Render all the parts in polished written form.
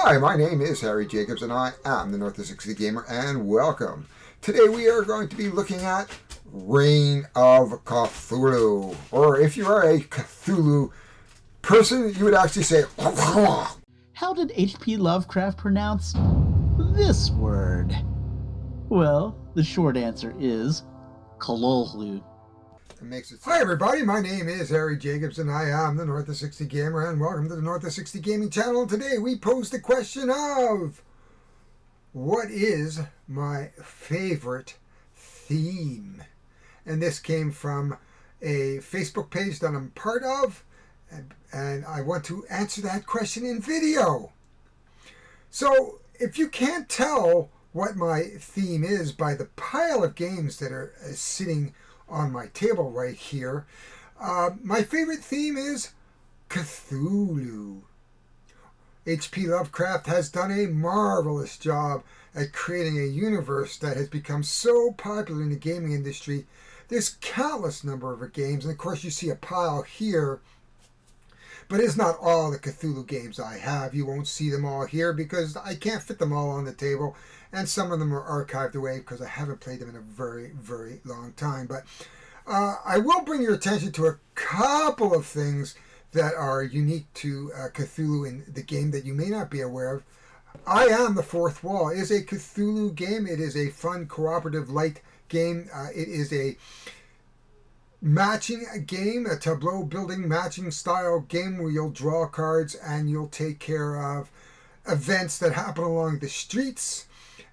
Hi, my name is Harry Jacobs, and I am the North of 60 Gamer, and welcome. Today we are going to be looking at Reign of Cthulhu, or if you are a Cthulhu person, you would actually say How did H.P. Lovecraft pronounce this word? Well, the short answer is Cthulhu. Hi everybody, my name is Harry Jacobs, and I am the North of 60 Gamer, and welcome to the North of 60 Gaming channel. Today we pose the question of, what is my favorite theme? And this came from a Facebook page that I'm part of, and I want to answer that question in video. So if you can't tell what my theme is by the pile of games that are sitting on my table right here, my favorite theme is Cthulhu. H.P. Lovecraft has done a marvelous job at creating a universe that has become so popular in the gaming industry. There's countless number of games, and of course you see a pile here, but it's not all the Cthulhu games I have. You won't see them all here because I can't fit them all on the table, and some of them are archived away because I haven't played them in a very, very long time. But I will bring your attention to a couple of things that are unique to Cthulhu in the game that you may not be aware of. I Am the Fourth Wall is a Cthulhu game. It is a fun, cooperative, light game. It is a matching game, a tableau building matching style game where you'll draw cards and you'll take care of events that happen along the streets,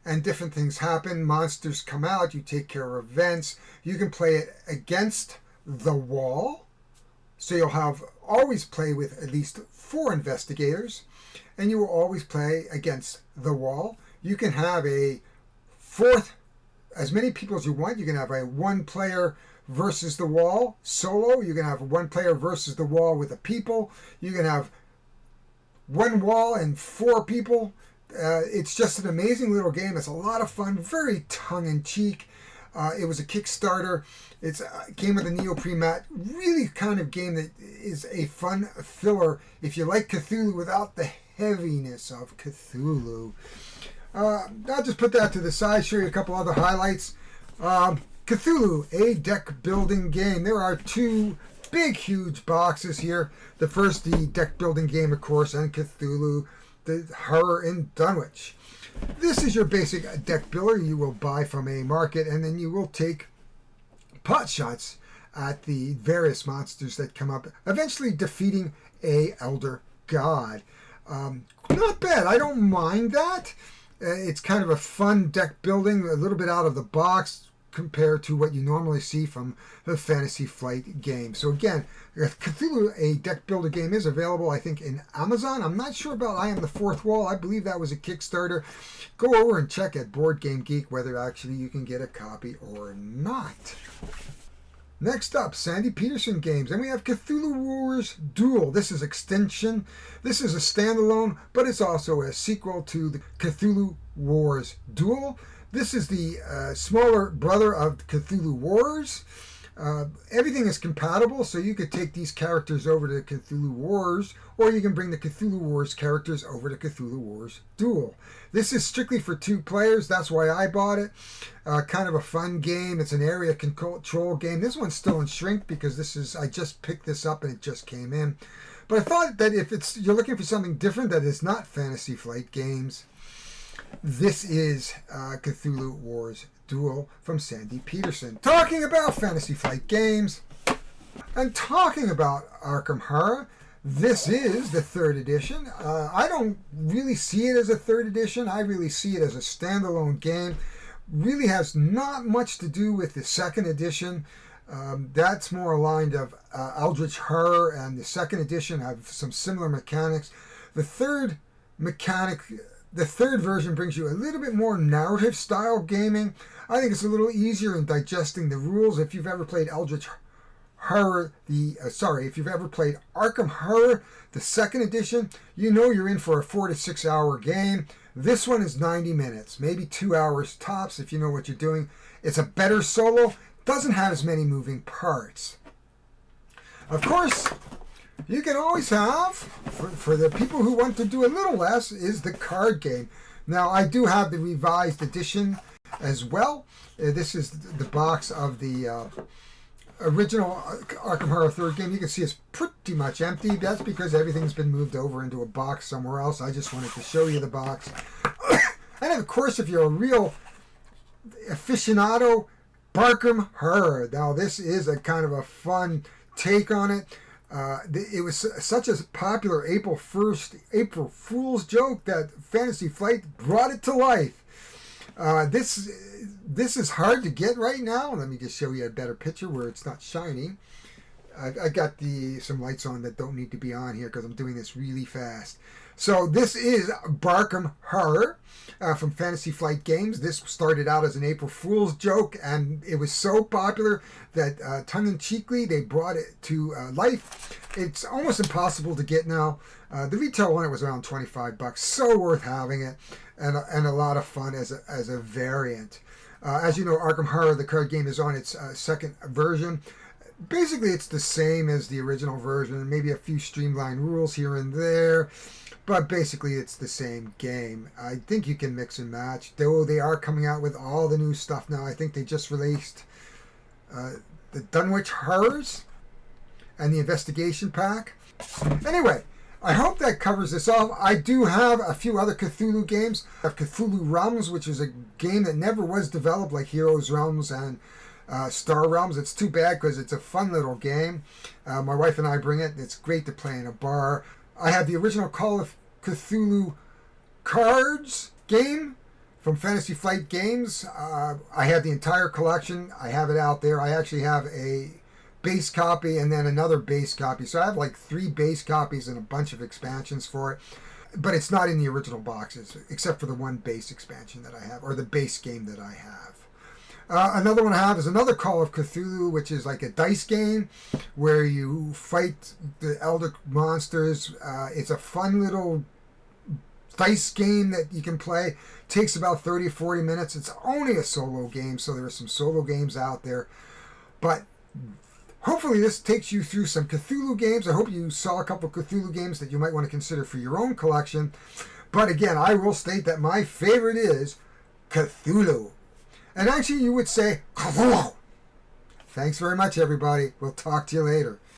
and different things happen. Monsters come out, you take care of events. You can play it against the wall, so you'll always play with at least 4 investigators, and you will always play against the wall. You can have a fourth, as many people as you want. You can have a 1-player versus the wall solo. You can have a 1-player versus the wall with a people. You can have 1 wall and 4 people. It's just an amazing little game. It's a lot of fun, very tongue-in-cheek. It was a Kickstarter. It's a game with a neoprene mat. Really kind of game that is a fun filler if you like Cthulhu without the heaviness of Cthulhu. I'll just put that to the side, show you a couple other highlights. Cthulhu, a deck building game. There are 2 big, huge boxes here. The first, the deck building game, of course, and Cthulhu, the Horror in Dunwich. This is your basic deck builder you will buy from a market, and then you will take pot shots at the various monsters that come up, eventually defeating a elder god. Not bad. I don't mind that. It's kind of a fun deck building, a little bit out of the box compared to what you normally see from the Fantasy Flight game. So again, Cthulhu, a deck builder game, is available, I think, in Amazon. I'm not sure about I Am the Fourth Wall. I believe that was a Kickstarter. Go over and check at Board Game Geek whether actually you can get a copy or not. Next up, Sandy Petersen games. And we have Cthulhu Wars Duel. This is Extinction. This is a standalone, but it's also a sequel to the Cthulhu Wars Duel. This is the smaller brother of Cthulhu Wars. Everything is compatible, so you could take these characters over to Cthulhu Wars, or you can bring the Cthulhu Wars characters over to Cthulhu Wars Duel. This is strictly for 2 players. That's why I bought it. Kind of a fun game. It's an area control game. This one's still in shrink because I just picked this up and it just came in. But I thought that if you're looking for something different that is not Fantasy Flight games, this is Cthulhu Wars Duel from Sandy Petersen. Talking about Fantasy Flight games and talking about Arkham Horror, this is the 3rd edition. I don't really see it as a 3rd edition. I really see it as a standalone game. Really has not much to do with the 2nd edition. That's more aligned of Eldritch Horror, and the 2nd edition have some similar mechanics. The third version brings you a little bit more narrative style gaming. I think it's a little easier in digesting the rules. If you've ever played Eldritch Horror, if you've ever played Arkham Horror, the 2nd edition, you know you're in for a 4 to 6 hour game. This one is 90 minutes, maybe 2 hours tops if you know what you're doing. It's a better solo, doesn't have as many moving parts. Of course, You can always have, for the people who want to do a little less, is the card game. Now, I do have the revised edition as well. This is the box of the original Arkham Horror 3rd game. You can see it's pretty much empty. That's because everything's been moved over into a box somewhere else. I just wanted to show you the box. And of course, if you're a real aficionado, Barkham Horror. Now, this is a kind of a fun take on it. It was such a popular April Fool's joke that Fantasy Flight brought it to life. This is hard to get right now. Let me just show you a better picture where it's not shiny. I got some lights on that don't need to be on here because I'm doing this really fast. So this is Barkham Horror from Fantasy Flight Games. This started out as an April Fool's joke, and it was so popular that tongue-in-cheekly they brought it to life. It's almost impossible to get now. The retail on it was around $25, so worth having it, and a lot of fun as a variant. As you know, Arkham Horror, the card game, is on its second version. Basically, it's the same as the original version, maybe a few streamlined rules here and there, but basically it's the same game. I think you can mix and match, though they are coming out with all the new stuff now. I think they just released the Dunwich Horrors and the Investigation Pack. Anyway, I hope that covers this off. I do have a few other Cthulhu games. I have Cthulhu Realms, which is a game that never was developed like Heroes Realms and Star Realms. It's too bad because it's a fun little game. My wife and I bring it. It's great to play in a bar. I have the original Call of Cthulhu cards game from Fantasy Flight Games. I have the entire collection. I have it out there. I actually have a base copy and then another base copy. So I have like 3 base copies and a bunch of expansions for it. But it's not in the original boxes, except for the one base expansion that I have, or the base game that I have. Another one I have is another Call of Cthulhu, which is like a dice game where you fight the elder monsters. It's a fun little dice game that you can play. Takes about 30 or 40 minutes. It's only a solo game, so there are some solo games out there. But hopefully this takes you through some Cthulhu games. I hope you saw a couple of Cthulhu games that you might want to consider for your own collection. But again, I will state that my favorite is Cthulhu. And actually, you would say, Cthulhu. Thanks very much, everybody. We'll talk to you later.